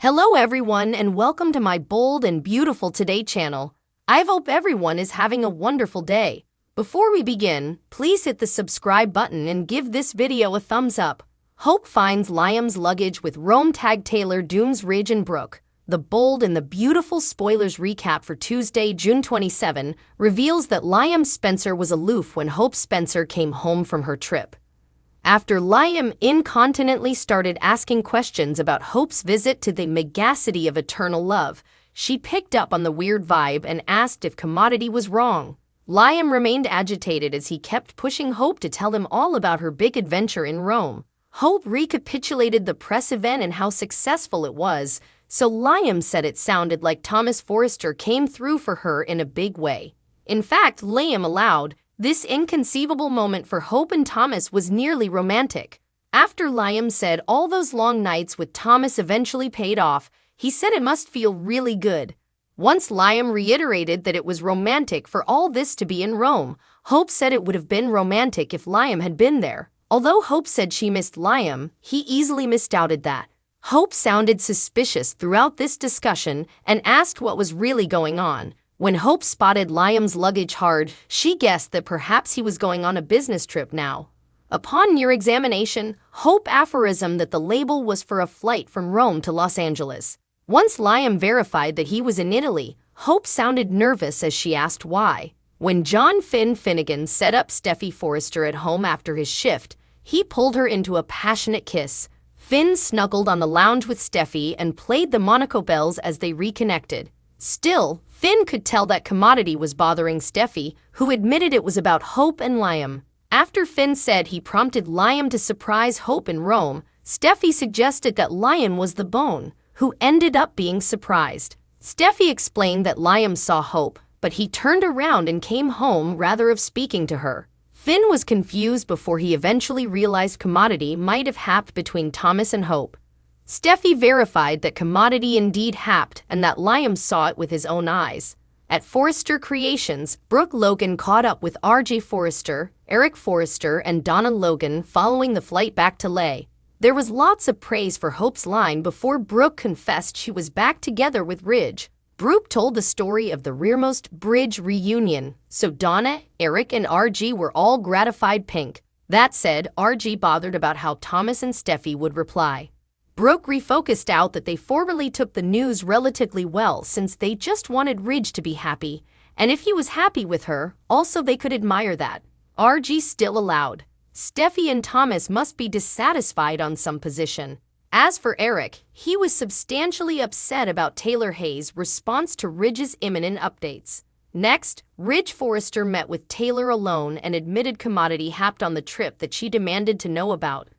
Hello everyone and welcome to my bold and beautiful Today channel. I hope everyone is having a wonderful day. Before we begin, please hit the subscribe button and give this video a thumbs up. Hope finds Liam's luggage with Rome tag Taylor dooms Ridge and Brooke. The bold and the beautiful spoilers recap for Tuesday, June 27 reveals that Liam Spencer was aloof when Hope Spencer came home from her trip. After Liam incontinently started asking questions about Hope's visit to the megacity of eternal love, she picked up on the weird vibe and asked if Commodity was wrong. Liam remained agitated as he kept pushing Hope to tell him all about her big adventure in Rome. Hope recapitulated the press event and how successful it was, so Liam said it sounded like Thomas Forrester came through for her in a big way. In fact, Liam allowed, this inconceivable moment for Hope and Thomas was nearly romantic. After Liam said all those long nights with Thomas eventually paid off, he said it must feel really good. Once Liam reiterated that it was romantic for all this to be in Rome, Hope said it would have been romantic if Liam had been there. Although Hope said she missed Liam, he easily misdoubted that. Hope sounded suspicious throughout this discussion and asked what was really going on. When Hope spotted Liam's luggage hard, she guessed that perhaps he was going on a business trip now. Upon near examination, Hope aphorismed that the label was for a flight from Rome to Los Angeles. Once Liam verified that he was in Italy, Hope sounded nervous as she asked why. When John Finnegan set up Steffi Forrester at home after his shift, he pulled her into a passionate kiss. Finn snuggled on the lounge with Steffi and played the Monaco bells as they reconnected. Still, Finn could tell that Commodity was bothering Steffi, who admitted it was about Hope and Liam. After Finn said he prompted Liam to surprise Hope in Rome, Steffi suggested that Liam was the bone, who ended up being surprised. Steffi explained that Liam saw Hope, but he turned around and came home rather of speaking to her. Finn was confused before he eventually realized Commodity might have happened between Thomas and Hope. Steffi verified that Commodity indeed happened and that Liam saw it with his own eyes. At Forrester Creations, Brooke Logan caught up with R.J. Forrester, Eric Forrester, and Donna Logan following the flight back to LA. There was lots of praise for Hope's line before Brooke confessed she was back together with Ridge. Brooke told the story of the rearmost bridge reunion, so Donna, Eric, and R.G. were all gratified pink. That said, R.G. bothered about how Thomas and Steffi would reply. Brooke refocused out that they formerly took the news relatively well since they just wanted Ridge to be happy, and if he was happy with her, also they could admire that. RG still allowed. Steffi and Thomas must be dissatisfied on some position. As for Eric, he was substantially upset about Taylor Hayes' response to Ridge's imminent updates. Next, Ridge Forrester met with Taylor alone and admitted Commodity happened on the trip that she demanded to know about.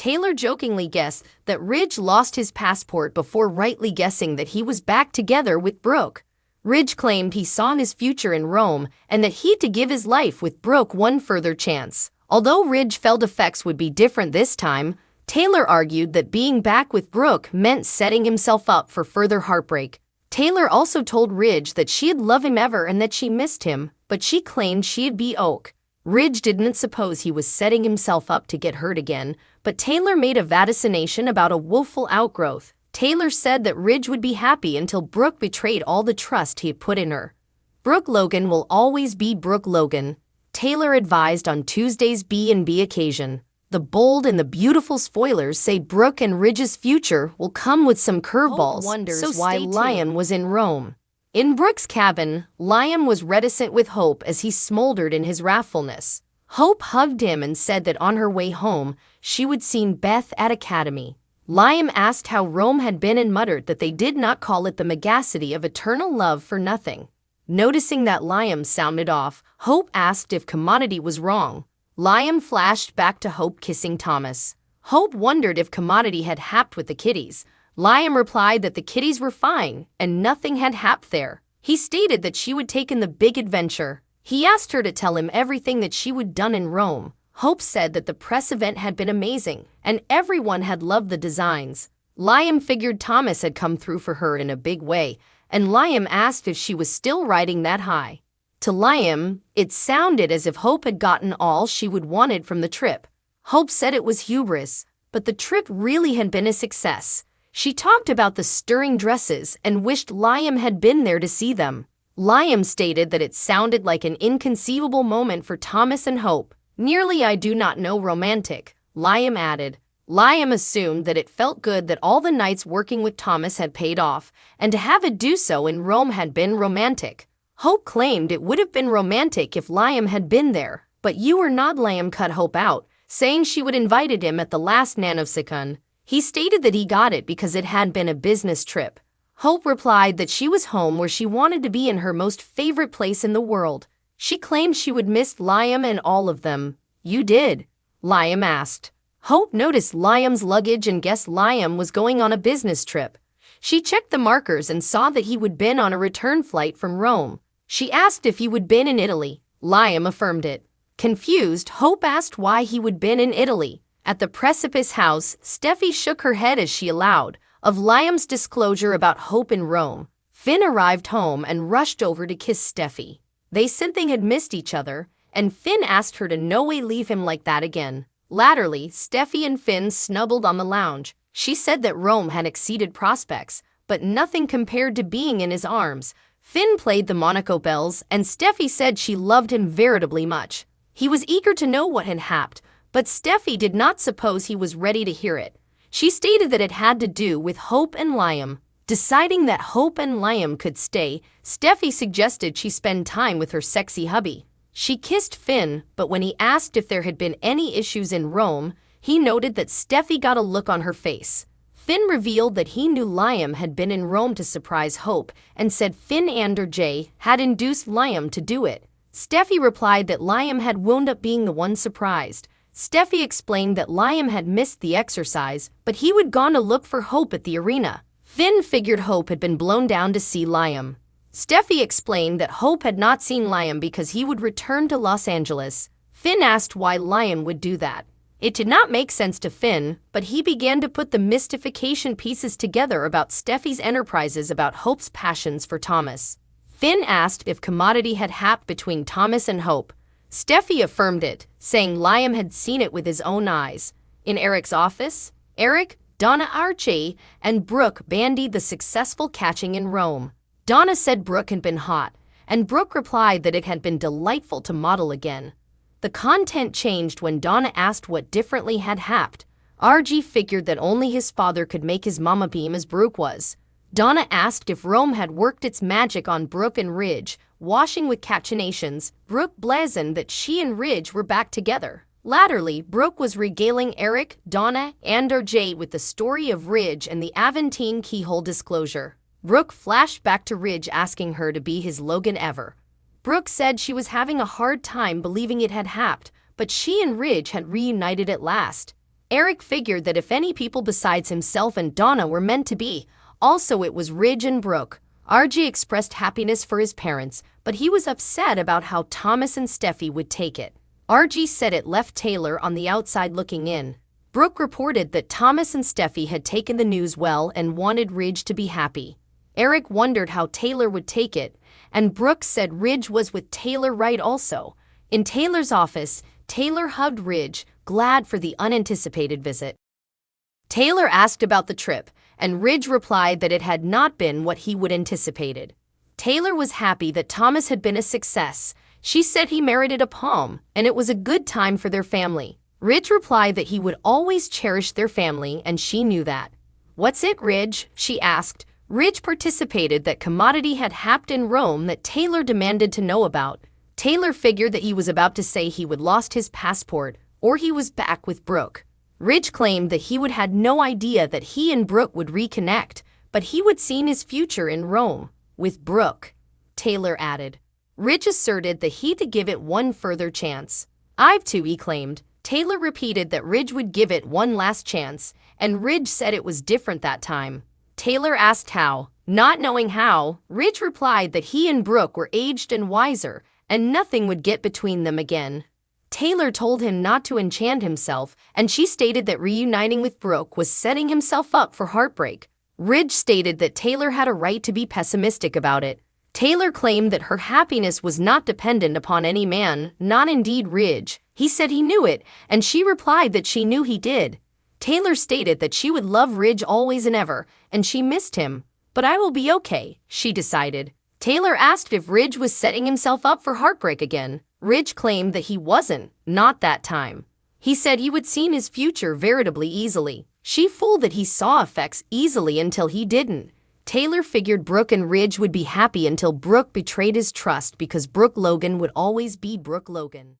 Taylor jokingly guessed that Ridge lost his passport before rightly guessing that he was back together with Brooke. Ridge claimed he saw his future in Rome and that he'd to give his life with Brooke one further chance. Although Ridge felt effects would be different this time, Taylor argued that being back with Brooke meant setting himself up for further heartbreak. Taylor also told Ridge that she'd love him ever and that she missed him, but she claimed she'd be oak. Ridge didn't suppose he was setting himself up to get hurt again, but Taylor made a vaticination about a woeful outgrowth. Taylor said that Ridge would be happy until Brooke betrayed all the trust he had put in her. Brooke Logan will always be Brooke Logan, Taylor advised on Tuesday's B&B occasion. The bold and the beautiful spoilers say Brooke and Ridge's future will come with some curveballs, so why Liam was in Rome. In Brooke's cabin, Liam was reticent with Hope as he smoldered in his wrathfulness. Hope hugged him and said that on her way home, she would see Beth at Academy. Liam asked how Rome had been and muttered that they did not call it the megacity of eternal love for nothing. Noticing that Liam sounded off, Hope asked if Commodity was wrong. Liam flashed back to Hope kissing Thomas. Hope wondered if Commodity had happened with the kiddies. Liam replied that the kiddies were fine and nothing had happened there. He stated that she would take in the big adventure. He asked her to tell him everything that she would done in Rome. Hope said that the press event had been amazing and everyone had loved the designs. Liam figured Thomas had come through for her in a big way, and Liam asked if she was still riding that high. To Liam, it sounded as if Hope had gotten all she would wanted from the trip. Hope said it was hubris, but the trip really had been a success. She talked about the stirring dresses and wished Liam had been there to see them. Liam stated that it sounded like an inconceivable moment for Thomas and Hope. Nearly I do not know romantic, Liam added. Liam assumed that it felt good that all the nights working with Thomas had paid off, and to have it do so in Rome had been romantic. Hope claimed it would have been romantic if Liam had been there, but you or not. Liam cut Hope out, saying she would invited him at the last nanosecond. He stated that he got it because it had been a business trip. Hope replied that she was home where she wanted to be, in her most favorite place in the world. She claimed she would miss Liam and all of them. You did? Liam asked. Hope noticed Liam's luggage and guessed Liam was going on a business trip. She checked the markers and saw that he would been on a return flight from Rome. She asked if he would been in Italy. Liam affirmed it. Confused, Hope asked why he would been in Italy. At the Precipice house, Steffi shook her head as she allowed of Liam's disclosure about Hope in Rome. Finn arrived home and rushed over to kiss Steffi. They said they had missed each other, and Finn asked her to no way leave him like that again. Latterly, Steffi and Finn snuggled on the lounge. She said that Rome had exceeded prospects, but nothing compared to being in his arms. Finn played the Monaco bells, and Steffi said she loved him veritably much. He was eager to know what had happened, but Steffi did not suppose he was ready to hear it. She stated that it had to do with Hope and Liam. Deciding that Hope and Liam could stay, Steffi suggested she spend time with her sexy hubby. She kissed Finn, but when he asked if there had been any issues in Rome, he noted that Steffi got a look on her face. Finn revealed that he knew Liam had been in Rome to surprise Hope and said Finn and Jay had induced Liam to do it. Steffi replied that Liam had wound up being the one surprised. Steffi explained that Liam had missed the exercise, but he would gone to look for Hope at the arena. Finn figured Hope had been blown down to see Liam. Steffi explained that Hope had not seen Liam because he would return to Los Angeles. Finn asked why Liam would do that. It did not make sense to Finn, but he began to put the mystification pieces together about Steffi's enterprises about Hope's passions for Thomas. Finn asked if commodity had happened between Thomas and Hope. Steffi affirmed it, saying Liam had seen it with his own eyes. In Eric's office, Eric, Donna, Archie, and Brooke bandied the successful catching in Rome. Donna said Brooke had been hot, and Brooke replied that it had been delightful to model again. The content changed when Donna asked what differently had happened. RG figured that only his father could make his mama beam as Brooke was. Donna asked if Rome had worked its magic on Brooke and Ridge, washing with cacinations. Brooke blazoned that she and Ridge were back together. Latterly, Brooke was regaling Eric, Donna, and RJ with the story of Ridge and the Aventine keyhole disclosure. Brooke flashed back to Ridge asking her to be his Logan ever. Brooke said she was having a hard time believing it had happened, but she and Ridge had reunited at last. Eric figured that if any people besides himself and Donna were meant to be, also it was Ridge and Brooke. RG expressed happiness for his parents, but he was upset about how Thomas and Steffi would take it. RG said it left Taylor on the outside looking in. Brooke reported that Thomas and Steffi had taken the news well and wanted Ridge to be happy. Eric wondered how Taylor would take it, and Brooke said Ridge was with Taylor right also. In Taylor's office, Taylor hugged Ridge, glad for the unanticipated visit. Taylor asked about the trip, and Ridge replied that it had not been what he would anticipated. Taylor was happy that Thomas had been a success. She said he merited a palm, and it was a good time for their family. Ridge replied that he would always cherish their family, and she knew that. "What's it, Ridge?" she asked. Ridge participated that commodity had happened in Rome that Taylor demanded to know about. Taylor figured that he was about to say he would lost his passport, or he was back with Brooke. Ridge claimed that he would had no idea that he and Brooke would reconnect, but he would seen his future in Rome, with Brooke. Taylor added. Ridge asserted that he'd give it one further chance. "I've too," he claimed. Taylor repeated that Ridge would give it one last chance, and Ridge said it was different that time. Taylor asked how. Not knowing how, Ridge replied that he and Brooke were aged and wiser, and nothing would get between them again. Taylor told him not to enchant himself, and she stated that reuniting with Brooke was setting himself up for heartbreak. Ridge stated that Taylor had a right to be pessimistic about it. Taylor claimed that her happiness was not dependent upon any man, not indeed Ridge. He said he knew it, and she replied that she knew he did. Taylor stated that she would love Ridge always and ever, and she missed him. But I will be okay, she decided. Taylor asked if Ridge was setting himself up for heartbreak again. Ridge claimed that he wasn't, not that time. He said he would see his future veritably easily. She fooled that he saw effects easily until he didn't. Taylor figured Brooke and Ridge would be happy until Brooke betrayed his trust because Brooke Logan would always be Brooke Logan.